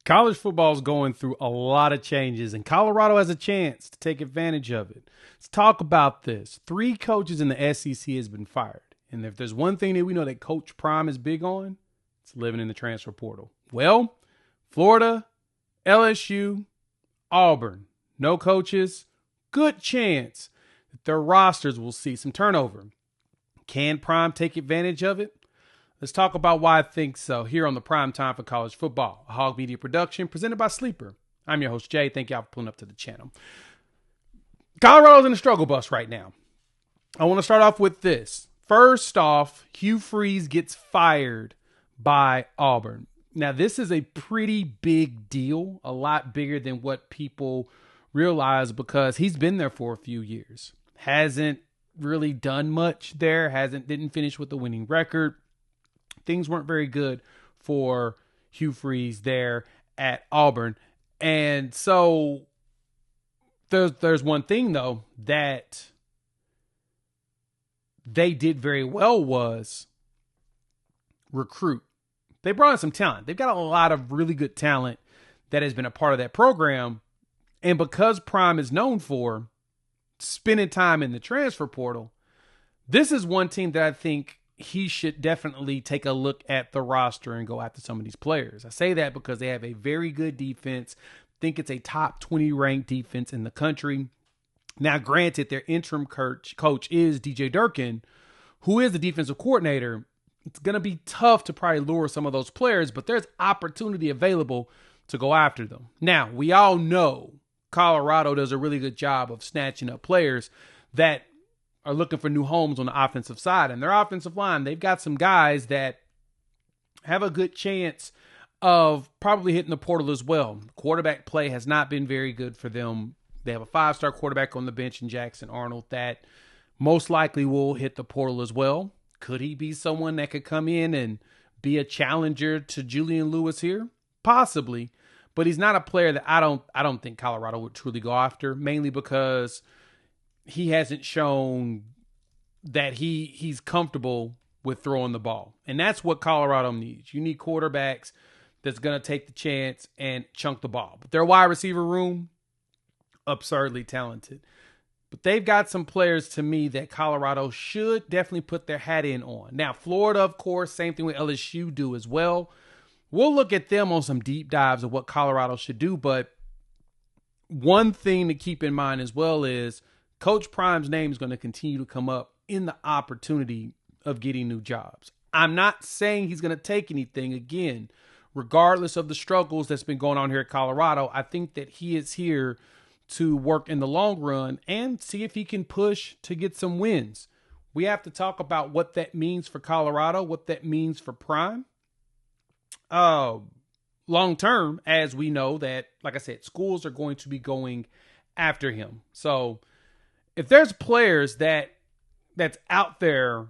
College football is going through a lot of changes, and Colorado has a chance to take advantage of it. Let's talk about this. 3 coaches in the SEC has been fired. And if there's one thing that we know that Coach Prime is big on, it's living in the transfer portal. Well, Florida, LSU, Auburn, no coaches, good chance that their rosters will see some turnover. Can Prime take advantage of it? Let's talk about why I think so here on the Prime Time for College Football, a Hog Media production presented by Sleeper. I'm your host, Jay. Thank y'all for pulling up to the channel. Colorado's in a struggle bus right now. I want to start off with this. First off, Hugh Freeze gets fired by Auburn. Now, this is a pretty big deal, a lot bigger than what people realize because he's been there for a few years. Hasn't really done much there, didn't finish with a winning record. Things weren't very good for Hugh Freeze there at Auburn. And so there's one thing, though, that they did very well was recruit. They brought in some talent. They've got a lot of really good talent that has been a part of that program. And because Prime is known for spending time in the transfer portal, this is one team that I think he should definitely take a look at the roster and go after some of these players. I say that because they have a very good defense. I think it's a top 20 ranked defense in the country. Now, granted, their interim coach is DJ Durkin, who is the defensive coordinator. It's going to be tough to probably lure some of those players, but there's opportunity available to go after them. Now, we all know Colorado does a really good job of snatching up players that are looking for new homes on the offensive side. And their offensive line, they've got some guys that have a good chance of probably hitting the portal as well. Quarterback play has not been very good for them. They have a 5-star quarterback on the bench in Jackson Arnold that most likely will hit the portal as well. Could he be someone that could come in and be a challenger to Julian Lewis here? Possibly. But he's not a player that I don't think Colorado would truly go after, mainly because he hasn't shown that he's comfortable with throwing the ball. And that's what Colorado needs. You need quarterbacks that's going to take the chance and chunk the ball. But their wide receiver room, absurdly talented. But they've got some players to me that Colorado should definitely put their hat in on. Now, Florida, of course, same thing with LSU do as well. We'll look at them on some deep dives of what Colorado should do. But one thing to keep in mind as well is Coach Prime's name is going to continue to come up in the opportunity of getting new jobs. I'm not saying he's going to take anything. Again, regardless of the struggles that's been going on here at Colorado, I think that he is here to work in the long run and see if he can push to get some wins. We have to talk about what that means for Colorado, what that means for Prime. Long term, as we know that, like I said, schools are going to be going after him. So if there's players that's out there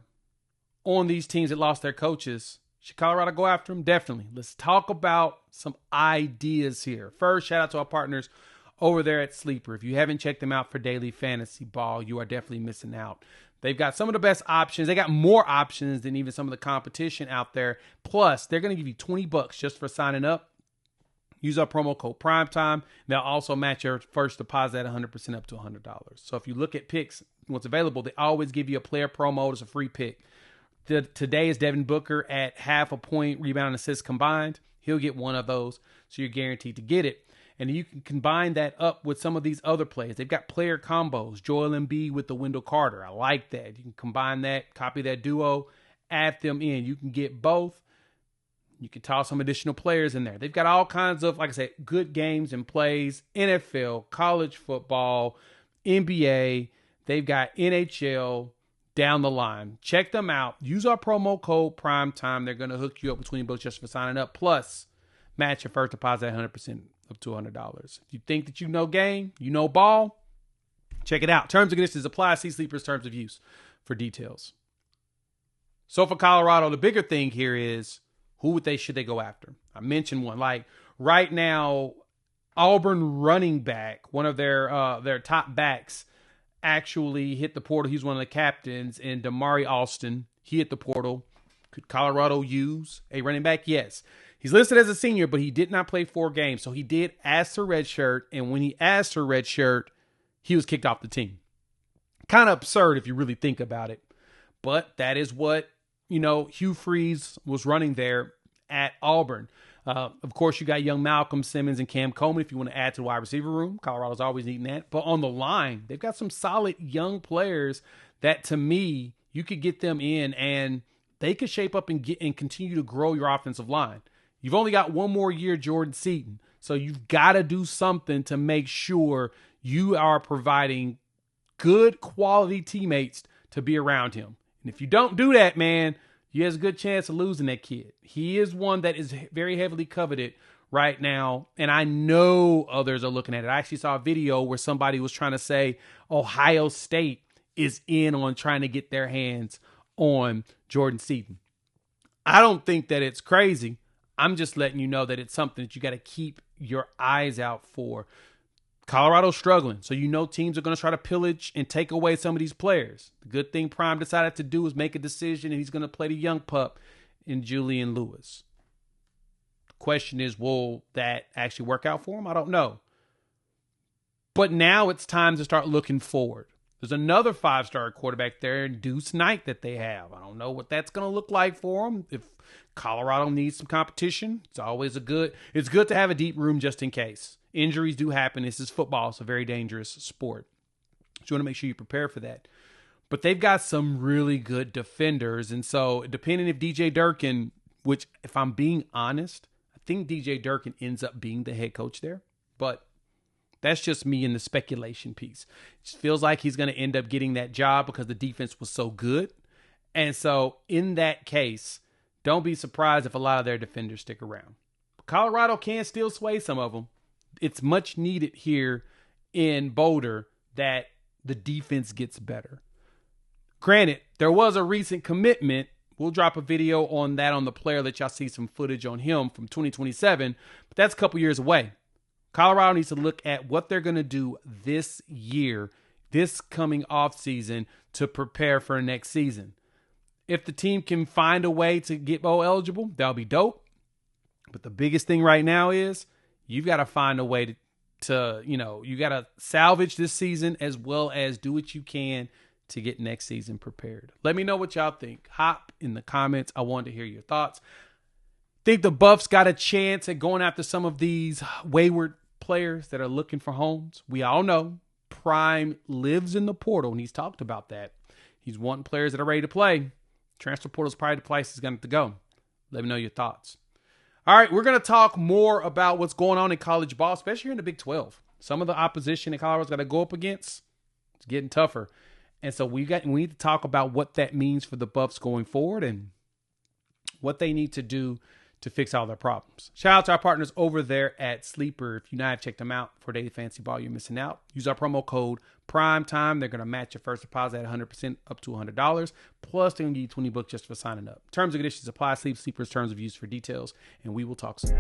on these teams that lost their coaches, should Colorado go after them? Definitely. Let's talk about some ideas here. First, shout out to our partners over there at Sleeper. If you haven't checked them out for daily fantasy ball, you are definitely missing out. They've got some of the best options. They got more options than even some of the competition out there. Plus, they're going to give you $20 just for signing up. Use our promo code PRIMETIME. They'll also match your first deposit at 100% up to $100. So if you look at picks, what's available, they always give you a player promo as a free pick. Today is Devin Booker at half a point, rebound and assist combined. He'll get one of those, so you're guaranteed to get it. And you can combine that up with some of these other players. They've got player combos. Joel Embiid with the Wendell Carter. I like that. You can combine that, copy that duo, add them in. You can get both. You can toss some additional players in there. They've got all kinds of, like I said, good games and plays. NFL, college football, NBA. They've got NHL down the line. Check them out. Use our promo code PRIMETIME. They're going to hook you up between books just for signing up. Plus, match your first deposit at 100%. Up to $100. If you think that you know game, you know ball, check it out. Terms and conditions apply. See Sleeper's terms of use for details. So for Colorado, the bigger thing here is should they go after? I mentioned one. Like right now, Auburn running back, one of their top backs, actually hit the portal. He's one of the captains, and Damari Alston, he hit the portal. Could Colorado use a running back? Yes. He's listed as a senior, but he did not play 4 games. So he did ask for redshirt. And when he asked for redshirt, he was kicked off the team. Kind of absurd if you really think about it. But that is what, Hugh Freeze was running there at Auburn. Of course, you got young Malcolm Simmons and Cam Coleman if you want to add to the wide receiver room. Colorado's always needing that. But on the line, they've got some solid young players that, to me, you could get them in and they could shape up and continue to grow your offensive line. You've only got one more year, Jordan Seaton. So you've got to do something to make sure you are providing good quality teammates to be around him. And if you don't do that, man, he has a good chance of losing that kid. He is one that is very heavily coveted right now, and I know others are looking at it. I actually saw a video where somebody was trying to say Ohio State is in on trying to get their hands on Jordan Seaton. I don't think that it's crazy. I'm just letting you know that it's something that you got to keep your eyes out for. Colorado's struggling, so teams are going to try to pillage and take away some of these players. The good thing Prime decided to do is make a decision, and he's going to play the young pup in Julian Lewis. The question is, will that actually work out for him? I don't know. But now it's time to start looking forward. There's another 5-star quarterback there, Deuce Knight, that they have. I don't know what that's going to look like for him. If Colorado needs some competition, it's good to have a deep room just in case. Injuries do happen. This is football. It's a very dangerous sport. So you want to make sure you prepare for that. But they've got some really good defenders. And so depending if DJ Durkin, which if I'm being honest, I think DJ Durkin ends up being the head coach there. But that's just me in the speculation piece. It just feels like he's going to end up getting that job because the defense was so good. And so in that case, don't be surprised if a lot of their defenders stick around. But Colorado can still sway some of them. It's much needed here in Boulder that the defense gets better. Granted, there was a recent commitment. We'll drop a video on that on the player, let y'all see some footage on him from 2027, but that's a couple years away. Colorado needs to look at what they're going to do this year, this coming off season, to prepare for next season. If the team can find a way to get bowl eligible, that'll be dope. But the biggest thing right now is you've got to find a way to you got to salvage this season as well as do what you can to get next season prepared. Let me know what y'all think. Hop in the comments. I want to hear your thoughts. Think the Buffs got a chance at going after some of these wayward players that are looking for homes? We all know Prime lives in the portal, and he's talked about that. He's wanting players that are ready to play. Transfer portal is probably the place he's going to go. Let me know your thoughts. All right, we're going to talk more about what's going on in college ball, especially here in the Big 12. Some of the opposition that Colorado's got to go up against, it's getting tougher. And so we need to talk about what that means for the Buffs going forward and what they need to do to fix all their problems. Shout out to our partners over there at Sleeper. If you not have checked them out for daily fantasy ball, you're missing out. Use our promo code PRIMETIME. They're going to match your first deposit at 100% up to $100. Plus, they're going to give you $20 just for signing up. Terms and conditions apply. Sleeper's terms of use for details. And we will talk soon.